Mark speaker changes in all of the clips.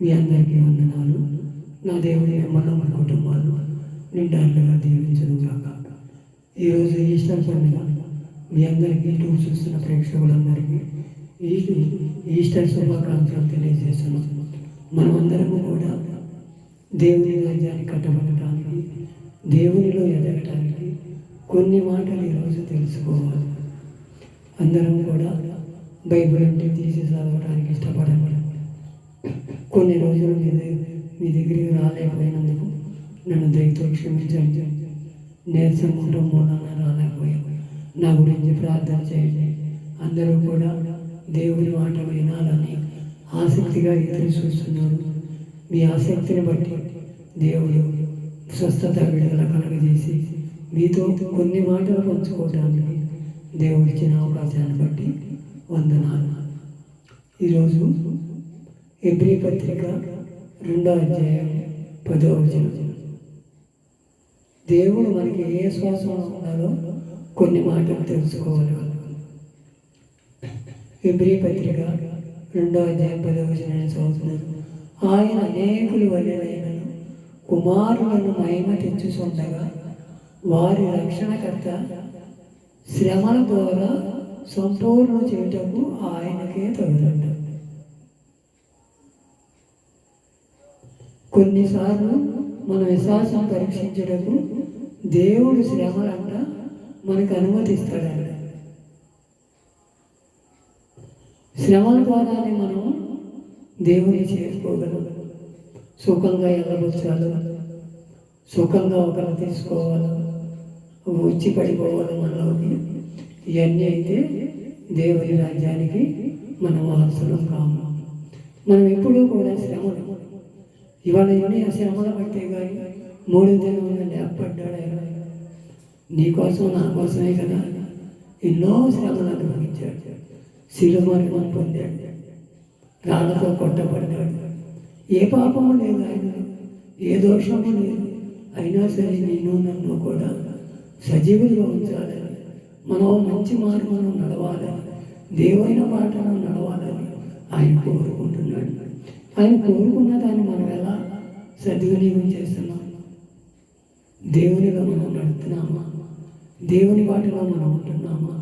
Speaker 1: మీ అందరికీ వందనాలు. నా దేవుని మిమ్మల్ని మన కుటుంబాలు నిండారుగా దీవించను గాక. ఈరోజు ఈస్టర్ పండుగ మీ అందరికీ చూస్తున్న ప్రేక్షకులందరికీ ఈస్టర్ శుభాకాంక్షలు తెలియజేస్తున్నాం. మనమందరము కూడా దేవుని రాజ్యాన్ని కట్టబడటానికి, దేవునిలో ఎదగటానికి కొన్ని మాటలు ఈరోజు తెలుసుకోవాలి. అందరం కూడా బైబిల్ అంటే తీసి చదవడానికి ఇష్టపడము. కొన్ని రోజులు మీ దగ్గరికి రాలేకపోయినందుకు నన్ను దయతో క్షమించండి. నీరసం ఉండటం మూలంగా రాలేకపోయాను. నా గురించి ప్రార్థన చేయండి. అందరూ కూడా దేవుని మాట వినాలని ఆసక్తిగా ఎదురు చూస్తున్నారు. మీ ఆసక్తిని బట్టి దేవుడు స్వస్థత విడుదల కలుగజేసి మీతో కొన్ని మాటలు పంచుకోవడానికి దేవుడిచ్చిన అవకాశాన్ని బట్టి వందనాలు. ఈరోజు హెబ్రీ పత్రిక 2వ అధ్యాయం 10వ వచనం. దేవుడు మనకి ఏ శ్వాసం ఉండాలో కొన్ని మాటలు తెలుసుకోవాలి. హెబ్రీ పత్రిక 2వ అధ్యాయం 10వ వచనాన్ని చదువుతున్నారు. ఆయన అనేకులు వలెనైనను కుమారులను మహిమ తెచ్చుచుండగా వారి రక్షణకర్త శ్రమల ద్వారా సంపూర్ణ చేయుటకు ఆయనకే తగునంట. కొన్నిసార్లు మన విశ్వాసం పరీక్షించటకు దేవుడు శ్రమలంట మనకు అనుమతిస్తాడంట. శ్రమల ద్వారానే మనం దేవుని చేసుకోగలం. సుఖంగా వెళ్ళబుచ్చాలి, సుఖంగా ఒకరు తీసుకోవాలి, వచ్చి పడిపోవాలి మనలోకి. ఇవన్నీ అయితే దేవుని రాజ్యానికి మనం వారసులం కాము. మనం ఎప్పుడూ కూడా శ్రమలు, ఇవాళ ఎన్ని శ్రమలు పట్టే కానీ 3 దినములు లేపడ్డాడు ఆయన. నీకోసం నా కోసమే కదా ఎన్నో శ్రమలు అనుభవించాడు. శిలుమరణం పొందాడు, రాళ్ళతో కొట్టబడ్డాడు. ఏ పాపము లేదు ఆయన, ఏ దోషము లేదు. అయినా సరే నిన్ను నన్ను కూడా సజీవులుగా ఉంచాలని, మనం మంచి మార్గంలో నడవాలని, దేవుని బాటలో నడవాలని ఆయన కోరుకుంటున్నాడు. ఆయన కోరుకున్న దాన్ని మనం ఎలా సద్వినియోగం చేస్తున్నాం? దేవునిలో మనం నడుస్తున్నామా? దేవుని బాటలో మనం ఉంటున్నామా?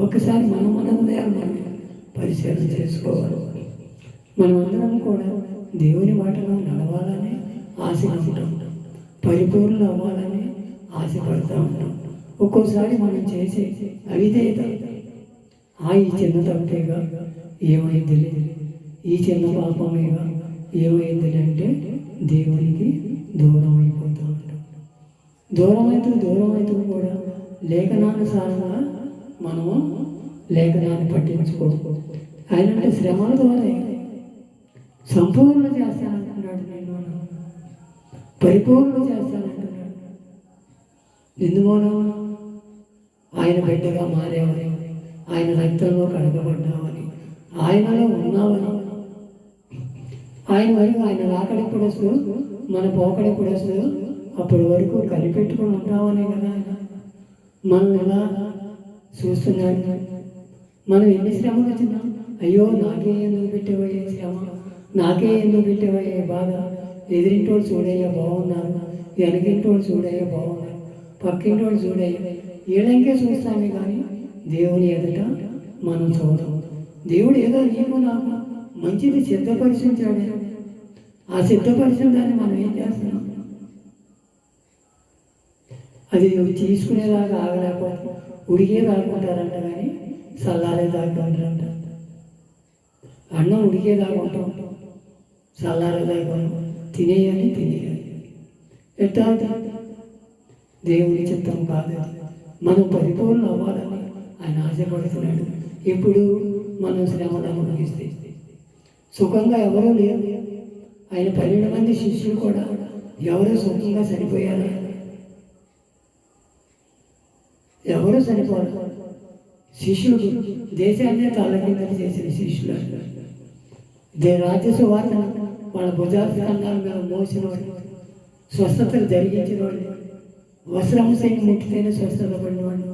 Speaker 1: ఒక్కసారి మనం పరిశీలన చేసుకోవాలి. మనమందరం కూడా దేవుని బాటలో నడవాలని ఆశపడుతూ ఉంటాం, పరిపూర్ణ అవ్వాలని ఆశపడుతూ ఉంటాం. ఒక్కోసారి మనం చేసే అవిధేయత, ఈ చిన్న తప్పేగా ఏమైంది, ఈ చిన్న పాపమేగా ఏమైంది అంటే దేవునికి దూరం అయిపోతూ ఉంటాం. దూరం అవుతూ కూడా లేఖనానుసారంగా మనము లేఖనాన్ని పట్టించుకోవచ్చు. ఆయన అంటే శ్రమల ద్వారా సంపూర్ణ చేస్తానంటున్నాడు, నేను పరిపూర్ణ చేస్తానంటున్నాడు. ఎందువల్ల ఆయన బిడ్డగా మారేవని, ఆయన రక్తంలో కడగబడ్డామని, ఆయనలో ఉన్నామని, ఆయన వరకు ఆయన రాకడెప్పుడు వస్తుంది, మన పోకడెప్పుడు వస్తుంది, అప్పటి వరకు కనిపెట్టుకుని ఉంటామని కదా ఆయన మనం ఎలా చూస్తున్నాడు. మనం ఎన్ని శ్రమలు వచ్చినా అయ్యో నాకే ఎందుకు పెట్టేవయ్యే శ్రమ, నాకే ఎందుకు పెట్టేవయ్యే బాధ, ఎదిరింటోళ్ళు చూడయ్యా బాగున్నారు, వెనకింటోళ్ళు చూడయ్యా బాగున్నారు, పక్కింటోళ్ళు చూడయ్యా, వీళ్ళంకే చూస్తామే కానీ దేవుని ఎదుట మనం చూడము. దేవుడు ఏదో నీకు నాకు మంచిది సిద్ధపరిచించాడు. ఆ సిద్ధపరిచిన దాన్ని మనం ఏం చేస్తున్నాం? అది తీసుకునేలాగా ఆగలేకపోతే ఉడికే దాకుంటారంట కానీ చల్లారే దాకుంటారంట. అన్నం ఉడికే దాకుంటాం, చల్లారే దాకుంటాం, తినేయాలి. ఎట్లా? దేవుని చిత్తం కాదు. మనం పరిపూర్ణ అవ్వాలని ఆయన ఆశపడుతున్నాడు. ఇప్పుడు మనం శ్రమలను ముగిస్తే సుఖంగా ఎవరూ లేరు. ఆయన 12 మంది శిష్యులు కూడా ఎవరు సుఖంగా సరిపోయారు? ఎవరు సరిపోరు. శిష్యులు దేశాన్నే తల్లకిందలు చేసిన శిష్యులు, రాజ్య సువార్త వాళ్ళ భుజాస్కంధాల మీద మోసిన వాళ్ళు, స్వస్థతలు జరిగించిన వాళ్ళు, వస్త్రము సైతం ముట్టితేనే స్వస్థత పడిన వాళ్ళు,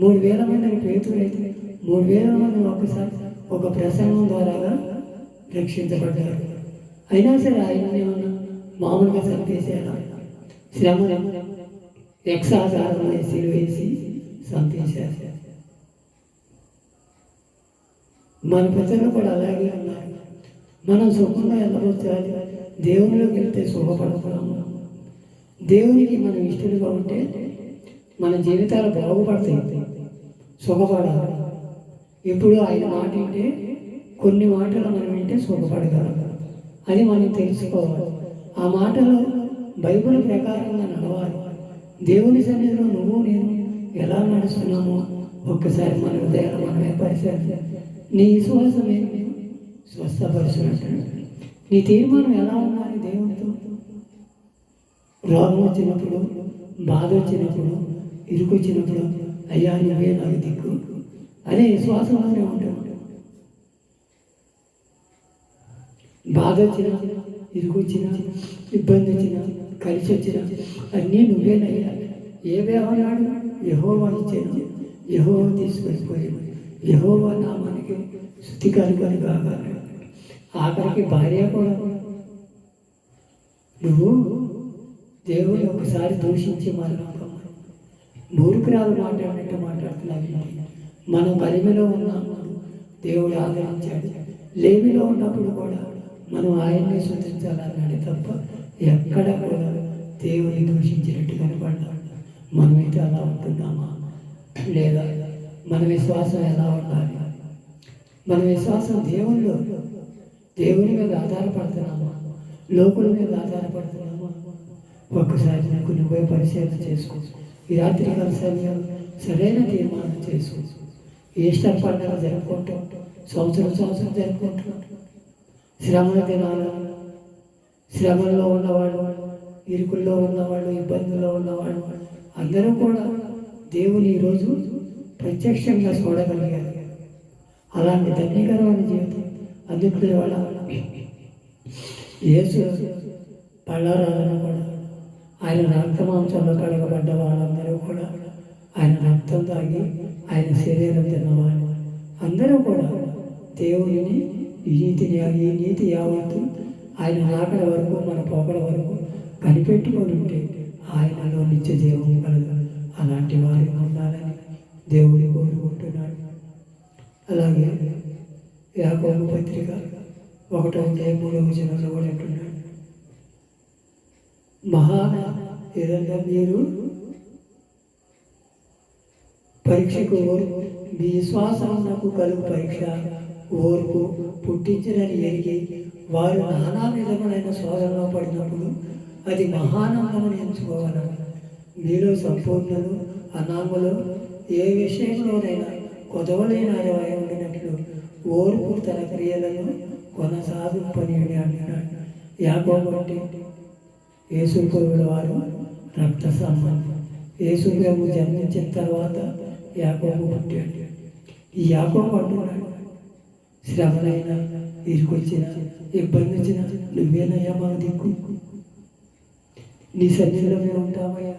Speaker 1: 3000 మందిని పేతులైతే 3000 మంది ఒకసారి ఒక ప్రసంగం ద్వారా రక్షించబడ్డారు. అయినా సరే ఆయన ఏమన్నా మామూలుగా చంపేశారా? శ్రమ యక్షాకారంలో సిలువేసి చంపేశారు. మన ప్రజలు కూడా అలాగే ఉన్నారు. మనం సుఖంగా వెళ్ళవచ్చాలి, దేవునిలోకి వెళ్తే సుఖపడతాము. దేవునికి మనం ఇష్టలుగా ఉంటే మన జీవితాలు బాగుపడతాయి, సుఖపడాలి. ఎప్పుడు ఆయన మాట వింటే, కొన్ని మాటలు మనం వింటే సుఖపడగలం. అది మనం తెలుసుకోవాలి. ఆ మాటలు బైబిల్ ప్రకారంగా నడవాలి. దేవుని సన్నిధిలో నువ్వు నేను ఎలా నడుస్తున్నామో ఒక్కసారి మన హృదయాలు మనమే పరిశీలించాలి. నీ విశ్వాసమే స్వస్థపరుచున్నట్టు. నీ తీర్మానం ఎలా ఉండాలి దేవునితో? రోగం వచ్చినప్పుడు, బాధ వచ్చినప్పుడు, ఇరుకు వచ్చినప్పుడు, అయ్యా నువ్వే నాకు దిక్కు అనే విశ్వాసంలోనే ఉంటాడు. బాధ వచ్చిన, ఇరుకు వచ్చిన, ఇబ్బంది వచ్చిన, కలిసి వచ్చిన అన్నీ నువ్వేనయ్యా. ఏవేమన్నాడు? యెహోవా ఇచ్చాను, యెహోవా తీసుకెళ్ళిపోయాడు, యెహోవా నామానికి స్తుతి కలుగును గాక. ఆఖరికి భార్య కూడా నువ్వు దేవుని ఒకసారి దూషించి మరణం మూర్ఖురాలు మాట్లాడినట్టు మాట్లాడుతున్నావు. మనం కలిమిలో ఉన్నప్పుడు దేవుడు ఆదరించాడు. లేమిలో ఉన్నప్పుడు కూడా మనం ఆయన్ని స్తుతించాలన్నాడు తప్ప ఎక్కడ కూడా దేవుని దూషించినట్టు కనపడ్డా. మనమైతే అలా ఉంటున్నామా? లేదా మన విశ్వాసం ఎలా ఉండాలి? మన విశ్వాసం దేవుని మీద ఆధారపడుతున్నామా? లోకుల మీద ఆధారపడుతున్నామా? ఒక్కసారి నాకు నువ్వే పరిశీలన చేసుకో. ఈ రాత్రికాల సమయం సరైన తీర్మానం చేసుకో. ఈస్టర్ పండుగ జరుపుకుంటాం, సంవత్సరం జరుపుకుంటాం. శ్రమల దినాలు, శ్రమల్లో ఉన్నవాళ్ళు, ఇరుకుల్లో ఉన్నవాళ్ళు, ఇబ్బందుల్లో ఉన్నవాళ్ళు అందరూ కూడా దేవుని ఈరోజు ప్రత్యక్షంగా చూడగలిగారు. అలాంటి ధన్యకరమైన జీవితం అందుకునే వాళ్ళ యేసు పళ్ళారాలను కూడా ఆయన రక్తమాంసంలో కడగబడ్డ వాళ్ళందరూ కూడా ఆయన రక్తం తాగి ఆయన శరీరం తిన్నవాళ్ళు అందరూ కూడా దేవుని ఈ నీతి యావత్తు ఆయన రాకడ వరకు, మన పోకడ వరకు కనిపెట్టుకొని ఉంటే ఆయనలో నిత్య జీవం కలదు. అలాంటి వారు ఉండాలని దేవుడు కోరుకుంటున్నాడు. అలాగే యాకోబు పత్రిక 1:3 కూడా అంటున్నాడు, ఏదన్నా మీరు పరీక్షకు మీ విశ్వాసమునకు కలుగు పరీక్ష ఓర్పు పుట్టించదని ఎరిగి వారు నానా విధములైన శోధనలో పడినప్పుడు అది మహానందమని ఎంచుకోవాలి. మీలో సంపూర్ణులు అనామలు ఏ విషయంలోనైనా కొదవలేని అరవై ఉండినట్లు ఓర్పు తన క్రియలను కొనసాగింపని అంటున్నాడు. యాకోబు అంటే యేసు ప్రభువుల వారు రక్త సంబంధం. యేసు ప్రభు జన్మించిన తర్వాత యాకోబు పుట్టాడు. ఈ యాకోబు అంటున్నాడు, శ్రమలైనా, ఇరుకొచ్చిన, ఇబ్బంది వచ్చిన నువ్వేనయ్యా మాకు దిక్కు. నీ సన్నిధిలో మేము ఉంటామయ్యా,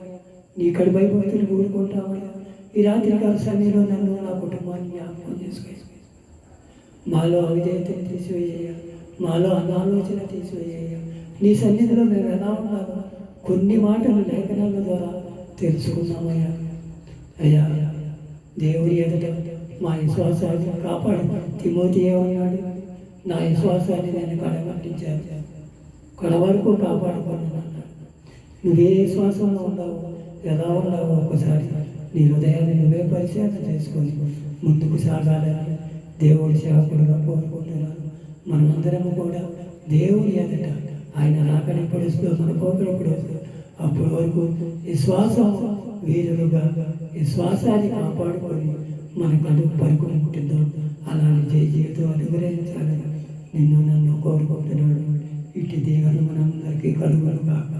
Speaker 1: నీ కడుపై భక్తులు కూడుకుంటామయ్యా. ఈ రాత్రికాల సమయంలో నన్ను, నా కుటుంబాన్ని జ్ఞాపకం చేసుకో. మాలో అవిధేయతను తీసివేయ, మాలో అనాలోచన తీసివేయ. నీ సన్నిధిలో మేము ఎలా ఉన్నామో కొన్ని మాటలు లేఖనాల ద్వారా తెలుసుకున్నామయ్యా. అయ్యా దేవుని ఎదుట మా విశ్వాసాన్ని కాపాడు. తిమోతి ఏమన్నాడు? నా విశ్వాసాన్ని నేను కడగట్టించాను, కడవరకు కాపాడుకున్నాను. నువ్వే విశ్వాసంలో ఉన్నావు, ఎలా ఉన్నావో ఒకసారి నీ హృదయాన్ని నువ్వే పరిశీలన చేసుకొని ముందుకు సాగాలని దేవుడి సేవకుడుగా కోరుకుంటున్నాను. మనమందరము కూడా దేవుని ఎదుట ఆయన రాకడెప్పుడు వస్తుందో, మన పోకడెప్పుడు వస్తుందో అప్పటి వరకు విశ్వాసం వీరులుగా విశ్వాసాన్ని కాపాడుకొని మన కడుపు పరుకుంటుందో అలాంటి జీవితం అనుగ్రహించాలని నిన్ను నన్ను కోరుకుంటున్నాడు. ఇటు దేవుడు మనందరికీ కలుగును కాక.